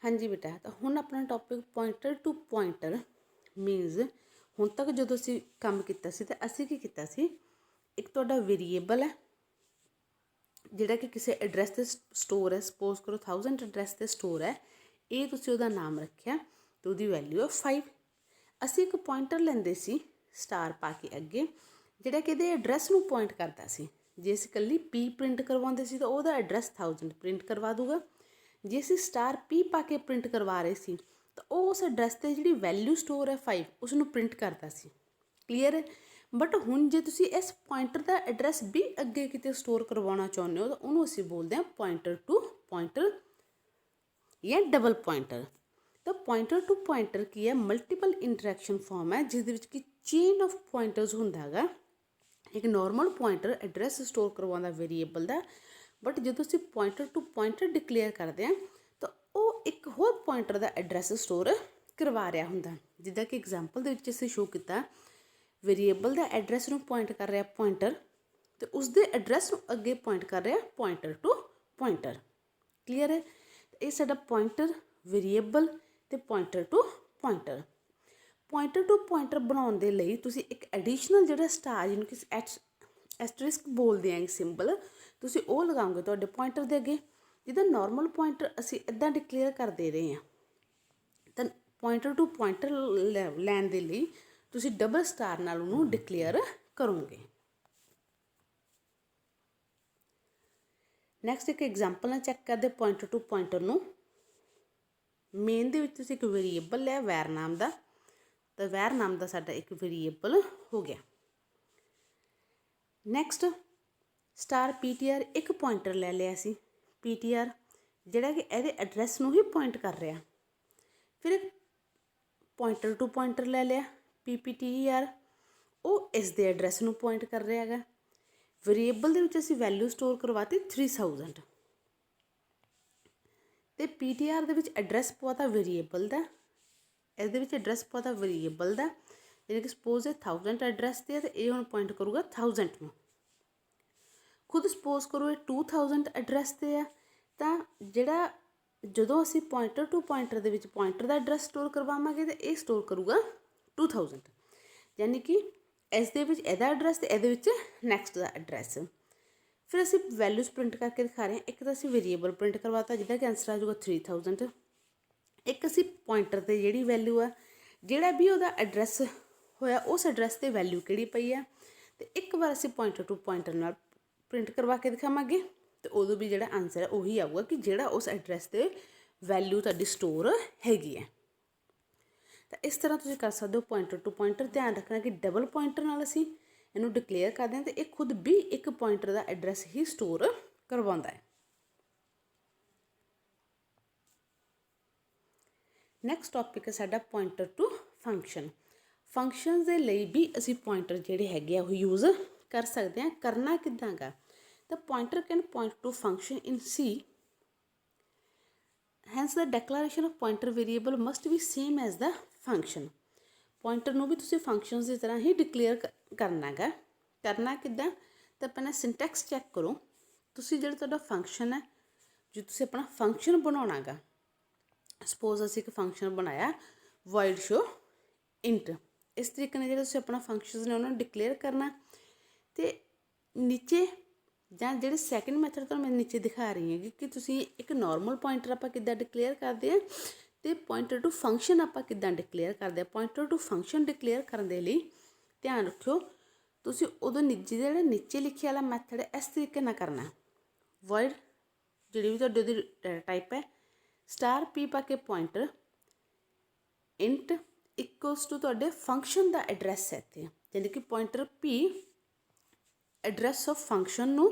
हाँ जी बेटा, तो हुण अपना topic pointer to pointer means हुण तक जो असीं काम कीता सी ते असीं की कीता सी, एक तुहाडा वेरीएबल है जिहड़ा कि किसी एड्रैस ते स्टोर है। सपोज करो 1000 एड्रैस ते स्टोर है, ये तुसीं उहदा नाम रखिया तो उहदी वैल्यू है 5। असीं एक पॉइंटर लैंदे सी स्टार पा के अगे, जिहड़ा कि इहदे एड्रैस नूं पॉइंट करदा सी। जे असीं कल्ली P प्रिंट करवाउंदे सी तो उहदा एड्रैस 1000 प्रिंट करवा दूगा। जे असीं स्टार P पा के प्रिंट करवा रहे सी तो वो उस एड्रैस ते जिहड़ी वैल्यू स्टोर है 5 उसनूं प्रिंट करता सी। क्लीयर है। बट हुण जे तुसीं इस पॉइंटर का एड्रैस भी अगे किते स्टोर करवाउणा चाहुंदे हो तो उहनूं असीं बोलदे हां पॉइंटर टू पॉइंटर या डबल पॉइंटर। तो पॉइंटर टू पॉइंटर की है, मल्टीपल इंटरैक्शन फॉर्म है जिसदे विच कि चेन ऑफ पॉइंटर्स हुंदा हैगा। एक नॉर्मल पॉइंटर एड्रैस स्टोर करवाउंदा वेरीएबल दा, बट जो असीं पॉइंटर टू पॉइंटर डिक्लेयर करते हैं तो वो एक होर पॉइंटर का एड्रैस स्टोर करवा रहा हुंदा। जिद्दां कि एग्जाम्पल दे विच असीं शो किया, वेरीएबल का एड्रैस नूं पॉइंट कर रहा पॉइंटर तो उसके एड्रैस नूं अगे पॉइंट कर रहा पॉइंटर टू पॉइंटर। क्लीयर है। ये साडा पॉइंटर वेरीएबल ते pointer to pointer. Pointer to pointer बनाउण दे लई तुसीं एक एडिशनल जिहड़ा स्टार जिहनूं कि एस्टरिस्क बोलते हैं सिंबल, तुसीं वो लगाओगे तुहाडे पॉइंटर दे अगे। जिद्दां नॉर्मल पॉइंटर असीं इदां डिक्लेयर करते रहे हैं तो पॉइंटर टू पॉइंटर लैण दे लई तुसीं डबल स्टार नाल उहनूं डिक्लेयर करोगे। नैक्सट एक एग्जाम्पल नाल चैक करदे पॉइंटर टू पॉइंटर नूं। मेन दे विच तुसीं एक वेरीएबल लिया वैर नाम का, तो वैर नाम का साडा एक वेरीएबल हो गया। नैक्सट स्टार PTR एक पॉइंटर ले लिया सी PTR जिहड़ा कि इहदे एड्रैस नूं ही पॉइंट कर रहा। फिर एक पॉइंटर टू पॉइंटर ले लिया PPTR, वो इस दे एड्रैस नूं पॉइंट कर रहा है। वेरीएबल दे विच असीं वैल्यू स्टोर करवाती 3000 ते PTR दे विच एड्रैस पवाता वेरीएबल दा, इहदे विच एड्रैस पवाता वेरीएबल दा, यानी कि सपोज 1000 एड्रैस ते ये हुण पॉइंट करूगा 1000 नूं। खुद सपोज करो ये 2000 एड्रैस ते है तो जिहड़ा जदों असीं पॉइंटर टू पॉइंटर दे विच पॉइंटर दा एड्रैस स्टोर करवावांगे तो ये स्टोर करूगा 2000, यानी कि इस दे विच इहदा एड्रैस ते इहदे विच नैक्सट दा एड्रैस। फिर असीं वैल्यूज़ प्रिंट करके दिखा रहे हैं। एक तो असीं वेरीएबल प्रिंट करवाता जिहदा कि आंसर आ जाऊगा 3000। एक असीं पॉइंटर ते जिहड़ी वैल्यू है जिहड़ा भी उहदा एड्रैस होया उस एड्रैस ते वैल्यू किहड़ी पई है, तो एक बार असीं पॉइंटर टू पॉइंटर नाल प्रिंट करवा के दिखावांगे तो उदों भी जिहड़ा आंसर है उही आऊगा कि जिहड़ा उस एड्रैस ते वैल्यू तुहाडी स्टोर हैगी है। तो इस तरह तुसीं कर सकते हो पॉइंटर टू पॉइंटर। ध्यान रखना कि डबल पॉइंटर नाल असीं इहनूं डिक्लेयर करदे हां तो ये खुद भी एक पॉइंटर का एड्रैस ही स्टोर करवाउंदा है। नैक्सट टॉपिक है साडा पॉइंटर टू फंक्शन। फंक्शनस दे लई भी असीं पॉइंटर जिहड़े हैगे वो यूज़ कर सकते हैं। करना किद्दां गा, तो pointer can point to function in C, hence the declaration of pointer variable must be same as the function. Pointer नूं भी तुसीं फंक्शनस की तरह ही डिक्लेयर करना गा। करना किद्दां, तो पहले सिंटैक्स चैक करो। तुसीं जिहड़ा तुहाडा फंक्शन है, जो तुसीं अपना फंक्शन बनाउणा गा, सपोज असीं एक फंक्शन बनाया वाइड शो इंट, इस तरीके नाल जिहड़ा तुसीं अपना फंक्शन ने उन्होंने डिक्लेयर करना। तो नीचे जां जिहड़े सैकेंड मैथड तुहानूं मैं नीचे दिखा रही हैगी कि तुसीं एक नॉर्मल पॉइंटर आपां किद्दां डिक्लेयर करदे हां ते पॉइंटर टू फंक्शन आपां किद्दां डिक्लेयर करदे हां। पॉइंटर टू फंक्शन डिक्लेयर करन दे लई ध्यान रखियो तुसीं उदों जिहड़ा नीचे लिखे वाला मैथड है इस तरीके नाल करना। वॉइड जिहड़ी भी तुहाडी उहदी टाइप है स्टार P पा के पॉइंटर इंट इक्वल्स टू तुहाडे फंक्शन का एड्रैस है इत्थे, यानी कि pointer P address of function नूं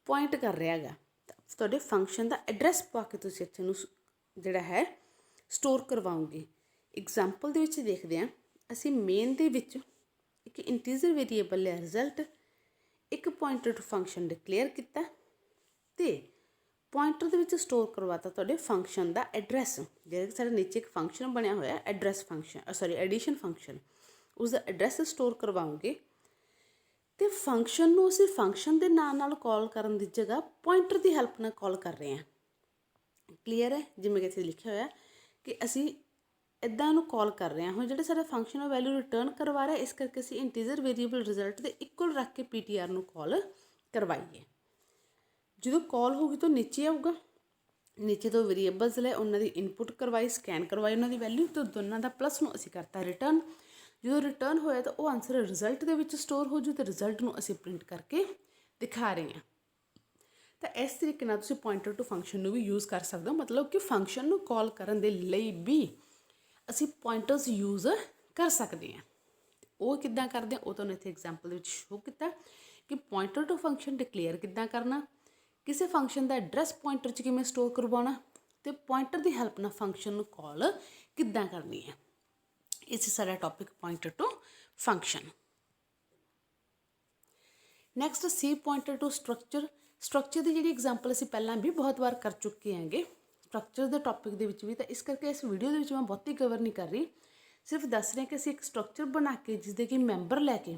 पॉइंट कर रहा है। तुहाडे फंक्शन का एड्रैस पा के तुसीं इत्थे नूं जिहड़ा है स्टोर करवाओगे। एग्जाम्पल दे विच देखदे हां, असीं मेन दे विच एक इंटीजर वेरीएबल लिया रिजल्ट, एक पॉइंटर टू फंक्शन डिक्लेयर किया ते पॉइंटर दे विच स्टोर करवाता तुहाडे फंक्शन का एड्रैस। जिहड़ा कि साडे नीचे एक फंक्शन बनया होया address function, sorry addition function, उसका एड्रैस स्टोर करवाओगे। तो फंक्शन नूं असीं फंक्शन के नाम नाल कॉल करन दी जगह पॉइंटर की हैल्प नाल कॉल कर रहे हैं। क्लीयर है। जिवें कि इत्थे लिखिया होया कि असी इदां इहनूं कॉल कर रहे हैं। हुण जिहड़ा साडा फंक्शन वैल्यू रिटर्न करवा रहा है, इस करके असी इंटीजर वेरीएबल रिजल्ट दे इक्वल रख के PTR नूं कॉल करवाइए। जो कॉल होगी तो नीचे आऊगा, नीचे तो वेरीएबल्स ले उन्होंने इनपुट करवाई, स्कैन करवाई उन्होंने वैल्यू, तो दोनों का प्लस नूं असी करता रिटर्न। जो रिटर्न होया तो वो आंसर रिजल्ट दे विच स्टोर हो जू, तो रिजल्ट नूं असी प्रिंट करके दिखा रहे हैं। तो इस तरीके नाल तुसीं पॉइंटर टू फंक्शन नूं भी यूज़ कर सकते हो, मतलब कि फंक्शन नूं कॉल करन दे लई भी असी पॉइंटर्स यूज़ कर सकते हैं। वो किद्दां करदे वो तुहानूं इत्थे एग्जाम्पल दे विच शो किया कि पॉइंटर टू फंक्शन डिक्लेयर किद्दां करना, किसी फंक्शन का एड्रैस पॉइंटर च किवें स्टोर करवाना, तो पॉइंटर की हैल्प नाल फंक्शन नूं कॉल किद्दां करनी है। इस सारा topic pointer to function. Next see pointer to structure. Structure की जी एग्जाम्पल असीं पहलां भी बहुत बार कर चुके हैं स्ट्रक्चर के टॉपिक के विच भी, तो इस करके इस वीडियो के मैं बहुती कवर नहीं कर रही, सिर्फ दस रही कि असीं एक स्ट्रक्चर बना के जिसके कि मैंबर लैके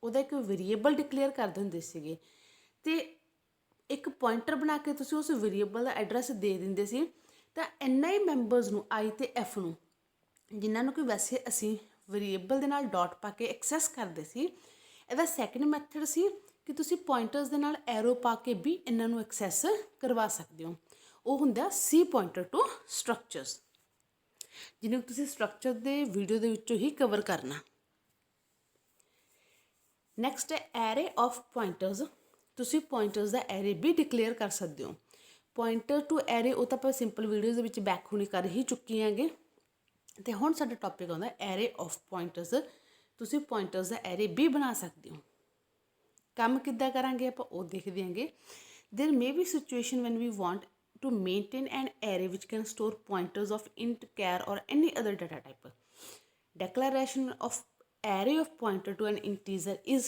उहदा एक वेरीएबल डिक्लेयर करदे हुंदे सीगे, ते एक पॉइंटर बना के तुसीं उस वेरीएबल का एड्रैस दे दिंदे सी, तां इन्ना ही मैंबरस नूं आई ते एफ नूं जिन्हां नूं कि वैसे असीं वेरीएबल दे नाल डॉट पा के एक्सैस करदे सी। इहदा सैकेंड मैथड सी कि तुसीं पॉइंटर्स दे नाल एरो पा के भी इन्हां नूं एक्सैस करवा सकदे हो। वो हुंदा सी पॉइंटर टू स्ट्रक्चर्स, जिन्हें तुसीं स्ट्रक्चर दे वीडियो दे विच्चों ही कवर करना। नैक्सट है एरे ऑफ पॉइंटर्स। तुसीं पॉइंटर्स का एरे भी डिक्लेयर कर सकते हो। पॉइंटर टू एरे वो तो आप simple videos they which back होनी कर ही चुके हैं, तो हुण साडा टॉपिक आउंदा एरे ऑफ पॉइंटर्स। तुसीं पॉइंटर्स का एरे भी बना सकते हो। काम किद्दां करांगे आपां वो देखदे हांगे। There may be situation when we want to maintain an array which can store pointers of int, char or any other data type. Declaration of array of pointer to an integer is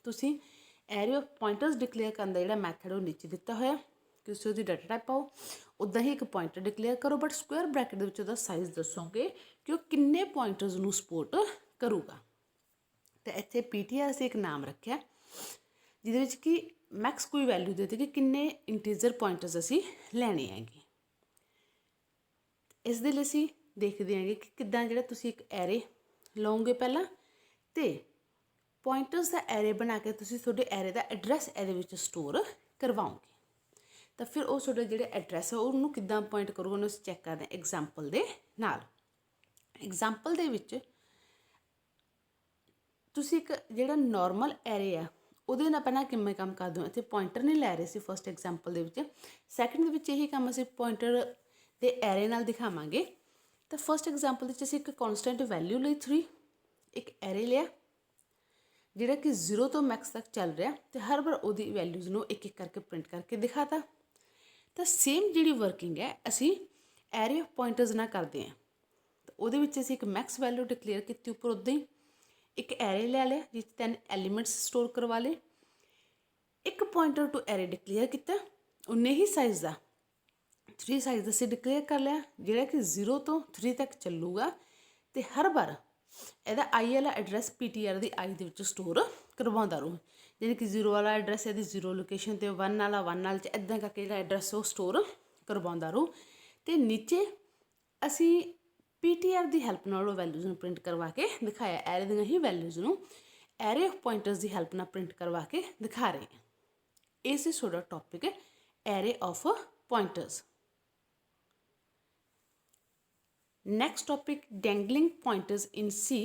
तुसी array of pointers declare करन दा जिहड़ा method वो नीचे दिता होया कि तुसीं उहदी data type पाओ, उदां ही एक पॉइंटर डिक्लेयर करो, बट स्क्वेयर ब्रैकेट दे विच उहदा साइज़ दसोगे कि वो किन्ने पॉइंटर्स नूं सपोर्ट करूगा। तो इत्थे PTR असीं एक नाम रखिया जिहदे विच कि मैक्स कोई वैल्यू देती कि किन्ने इंटीजर पॉइंटर्स असी लैने हैगे। इस दे लई असीं देखदे हांगे कि किद्दां जिहड़ा तुसीं एक एरे लओगे पहलां, ते पॉइंटर्स का एरे बना के तुसीं तुहाडे एरे का एड्रैस एहदे विच स्टोर करवाओगे। तो फिर वो तुहाडे जिहड़े एड्रैस है उहनूं किद्दां पॉइंट करूगा, उहनूं असीं चैक करदे हां एग्जाम्पल दे नाल। एग्जाम्पल दे विच तुसीं एक जिहड़ा नॉर्मल एरे आ ਉਹਦੇ ਨਾਲ ਪਹਿਲਾਂ ਕਿਵੇਂ ਕੰਮ ਕਰਦੇ ਹੋ। ਇੱਥੇ ਪੋਇੰਟਰ ਨਹੀਂ ਲੈ ਰਹੇ ਸੀ ਫਸਟ ਐਗਜ਼ਾਮਪਲ ਦੇ ਵਿੱਚ, ਸੈਕਿੰਡ ਦੇ ਵਿੱਚ ਇਹੀ ਕੰਮ ਅਸੀਂ ਪੋਇੰਟਰ ਦੇ ਐਰੇ ਨਾਲ ਦਿਖਾਵਾਂਗੇ। ਤਾਂ ਫਸਟ ਐਗਜ਼ਾਮਪਲ ਵਿੱਚ ਅਸੀਂ ਇੱਕ ਕੌਨਸਟੈਂਟ ਵੈਲਿਊ ਲਈ 3 ਇੱਕ ਐਰੇ ਲਿਆ ਜਿਹੜਾ ਕਿ 0 ਤੋਂ ਮੈਕਸ ਤੱਕ ਚੱਲ ਰਿਹਾ, ਅਤੇ ਹਰ ਵਾਰ ਉਹਦੀ ਵੈਲਿਊਜ਼ ਨੂੰ ਇੱਕ ਇੱਕ ਕਰਕੇ ਪ੍ਰਿੰਟ ਕਰਕੇ ਦਿਖਾਤਾ। ਤਾਂ ਸੇਮ ਜਿਹੜੀ ਵਰਕਿੰਗ ਹੈ ਅਸੀਂ ਐਰੇ ਆਫ ਪੋਇੰਟਰਸ ਨਾਲ ਕਰਦੇ ਹਾਂ। ਤਾਂ ਉਹਦੇ ਵਿੱਚ ਅਸੀਂ ਇੱਕ ਮੈਕਸ ਵੈਲਿਊ ਡਿਕਲੇਅਰ ਕੀਤੀ ਉੱਪਰ ਉੱਦਾਂ ਹੀ, एक एरे ले लिया जिस 10 एलीमेंट्स स्टोर करवा ले, एक पॉइंटर टू एरे डिक्लेयर किया उन्ने ही साइज़ का 3 साइज़ असीं डिक्लेयर कर लिया जिहड़ा कि 0 तो 3 तक चलूगा, तो हर बार ਇਹਦਾ आई वाला एड्रैस PTR की आई दे विच स्टोर करवाउंदा रहूँ। जिवें कि 0 वाला एड्रैस है 0 लोकेशन, तो 1 वाला 1 वाल च इदां करके जिहड़ा एड्रैस वो स्टोर करवाउंदा रहूँ। तो नीचे असीं PTR की हैल्प नाल वैल्यूज़ नूं प्रिंट करवा के दिखाया, एरे दी ही वैल्यूज़ नूं एरे ऑफ पॉइंटर्स की हैल्प नाल प्रिंट करवा के दिखा रहे हैं। इस तुहाडा टॉपिक है array of pointers. Next topic dangling pointers in C.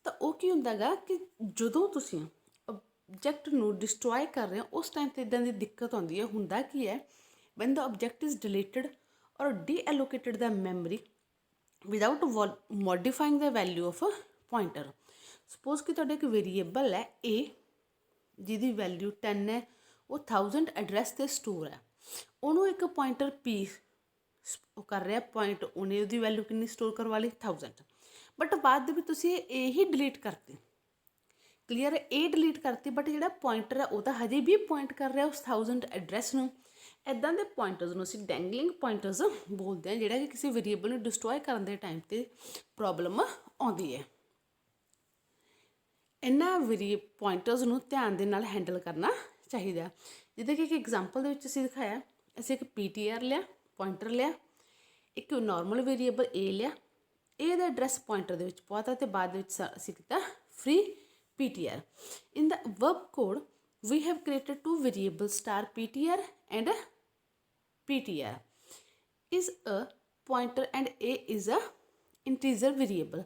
तो वो की हुंदा गा कि जदों तुसीं ऑब्जैक्ट नूं डिस्ट्रॉय कर रहे हो उस टाइम ते इदां दी दिक्कत आउंदी है। हुंदा की है when the object is deleted और deallocated the memory without modifying the value of pointer. Suppose कि तुहाडा एक वेरीएबल है ए जिहदी वैल्यू 10 है, वो 1000 एड्रैस से स्टोर है, उन्होंने एक पॉइंटर P कर रहा पॉइंट, उन्हें उसकी वैल्यू कितनी स्टोर करवा ली 1000, बट बाद में तुसीं ए ही डिलीट करती। क्लीयर है, ए डिलीट करती, बट जिहड़ा पॉइंटर है वो तो हजे भी पॉइंट कर रहा उस 1000 एड्रैस नूं। इदां दे पॉइंटर्स नूं असीं डैंगलिंग पॉइंटर्स बोलते हैं, जिहड़ा कि किसी वेरीएबल नूं डिस्ट्रॉय करन दे टाइम ते प्रॉब्लम आउंदी है। इन्हां पॉइंटर्स नूं ध्यान दे नाल हैंडल करना चाहिए। जिद्दां कि एक एग्जाम्पल दे विच असीं दिखाया, असीं एक PTR लिया, पॉइंटर लिया, ਇੱਕ ਨਾਰਮਲ ਵੇਰੀਏਬਲ a ਲਿਆ, a ਦਾ ਐਡਰੈਸ ਪੁਆਇੰਟਰ ਦੇ ਵਿੱਚ ਪਾਤਾ ਤੇ ਬਾਅਦ ਵਿੱਚ ਅਸੀਂ ਕੀਤਾ free ptr। In the verb code we have created two variables star ptr and ptr is a pointer and a is a integer variable।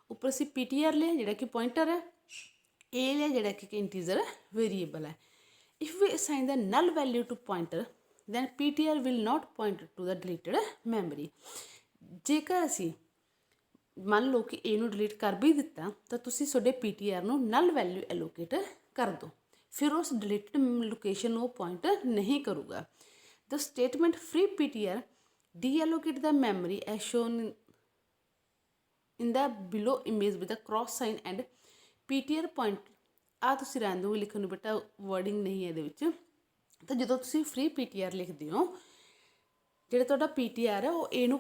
ਉੱਪਰ ਅਸੀਂ ptr ਲਿਆ ਜਿਹੜਾ ਕਿ pointer ਹੈ, a ਲਿਆ ਜਿਹੜਾ ਕਿ integer variable ਹੈ। if we assign the null value to pointer then ptr will not point to the deleted memory। ਜੇਕਰ ਅਸੀਂ ਮੰਨ ਲਓ ਕਿ a ਨੂੰ ਡਿਲੀਟ ਕਰ ਵੀ ਦਿੱਤਾ ਤਾਂ ਤੁਸੀਂ ਤੁਹਾਡੇ ptr ਨੂੰ null value allocate ਕਰ ਦਿਓ, ਫਿਰ ਉਸ ਡਿਲੀਟਡ ਲੋਕੇਸ਼ਨ ਨੂੰ ਪੁਆਇੰਟ ਨਹੀਂ ਕਰੂਗਾ। The statement free ptr deallocate the memory as shown in the below image with a cross sign and ptr point. ਆ ਤੁਸੀਂ ਰਹਿਣ ਦਿਓ ਲਿਖਣ ਨੂੰ ਬੇਟਾ, ਵਰਡਿੰਗ ਨਹੀਂ ਹੈ ਇਹਦੇ ਵਿੱਚ। ਤਾਂ ਜਦੋਂ ਤੁਸੀਂ ਫ੍ਰੀ ptr ਲਿਖਦੇ ਹੋ, ਜਿਹੜਾ ਤੁਹਾਡਾ ptr ਹੈ ਉਹ a ਨੂੰ,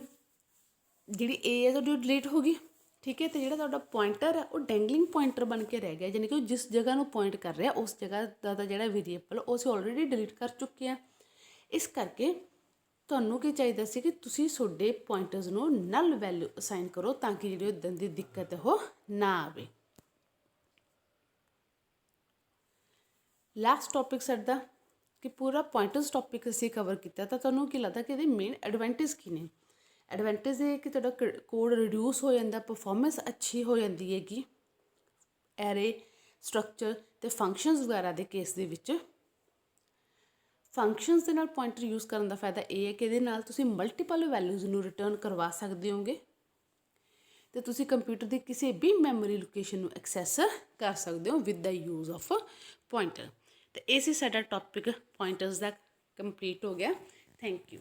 ਜਿਹੜੀ a ਹੈ ਤੁਹਾਡੀ ਉਹ ਡਿਲੀਟ ਹੋ ਗਈ, ਠੀਕ ਹੈ। ਅਤੇ ਜਿਹੜਾ ਤੁਹਾਡਾ ਪੁਆਇੰਟਰ ਹੈ ਉਹ ਡੈਂਗਲਿੰਗ ਪੁਆਇੰਟਰ ਬਣ ਕੇ ਰਹਿ ਗਿਆ, ਯਾਨੀ ਕਿ ਉਹ ਜਿਸ ਜਗ੍ਹਾ ਨੂੰ ਪੁਆਇੰਟ ਕਰ ਰਿਹਾ ਉਸ ਜਗ੍ਹਾ ਦਾ ਜਿਹੜਾ ਵੇਰੀਏਬਲ ਉਹ ਅਸੀਂ ਆਲਰੇਡੀ ਡਿਲੀਟ ਕਰ ਚੁੱਕੇ ਹਾਂ। ਇਸ ਕਰਕੇ ਤੁਹਾਨੂੰ ਕੀ ਚਾਹੀਦਾ ਸੀ ਕਿ ਤੁਸੀਂ ਤੁਹਾਡੇ ਪੁਆਇੰਟਰਸ ਨੂੰ ਨਲ ਵੈਲਿਊ ਅਸਾਈਨ ਕਰੋ ਤਾਂ ਕਿ ਜਿਹੜੀ ਉੱਦਾਂ ਦੀ ਦਿੱਕਤ ਉਹ ਨਾ ਆਵੇ। ਲਾਸਟ ਟੌਪਿਕ ਸਾਡਾ ਕਿ ਪੂਰਾ ਪੁਆਇੰਟਰਸ ਟੌਪਿਕ ਅਸੀਂ ਕਵਰ ਕੀਤਾ, ਤਾਂ ਤੁਹਾਨੂੰ ਕੀ ਲੱਗਦਾ ਕਿ ਇਹਦੇ ਮੇਨ ਐਡਵਾਂਟੇਜ ਕੀ ਨੇ? ਐਡਵਾਂਟੇਜ ਇਹ ਕਿ ਤੁਹਾਡਾ ਕੋਡ ਰਿਡਿਊਸ ਹੋ ਜਾਂਦਾ, ਪਰਫੋਰਮੈਂਸ ਅੱਛੀ ਹੋ ਜਾਂਦੀ ਹੈਗੀ ਐਰੇ ਸਟਰਕਚਰ ਅਤੇ ਫੰਕਸ਼ਨਸ ਵਗੈਰਾ ਦੇ ਕੇਸ ਦੇ ਵਿੱਚ। ਫੰਕਸ਼ਨਸ ਦੇ ਨਾਲ ਪੁਆਇੰਟਰ ਯੂਜ਼ ਕਰਨ ਦਾ ਫਾਇਦਾ ਇਹ ਹੈ ਕਿ ਇਹਦੇ ਨਾਲ ਤੁਸੀਂ ਮਲਟੀਪਲ ਵੈਲਿਊਜ਼ ਨੂੰ ਰਿਟਰਨ ਕਰਵਾ ਸਕਦੇ ਹੋਗੇ ਅਤੇ ਤੁਸੀਂ ਕੰਪਿਊਟਰ ਦੀ ਕਿਸੇ ਵੀ ਮੈਮੋਰੀ ਲੋਕੇਸ਼ਨ ਨੂੰ ਐਕਸੈਸ ਕਰ ਸਕਦੇ ਹੋ with the use of pointer. ਅਤੇ ਇਹ ਸੀ ਸਾਡਾ ਟੌਪਿਕ ਪੁਆਇੰਟਰਸ ਦਾ ਕੰਪਲੀਟ ਹੋ ਗਿਆ। Thank you.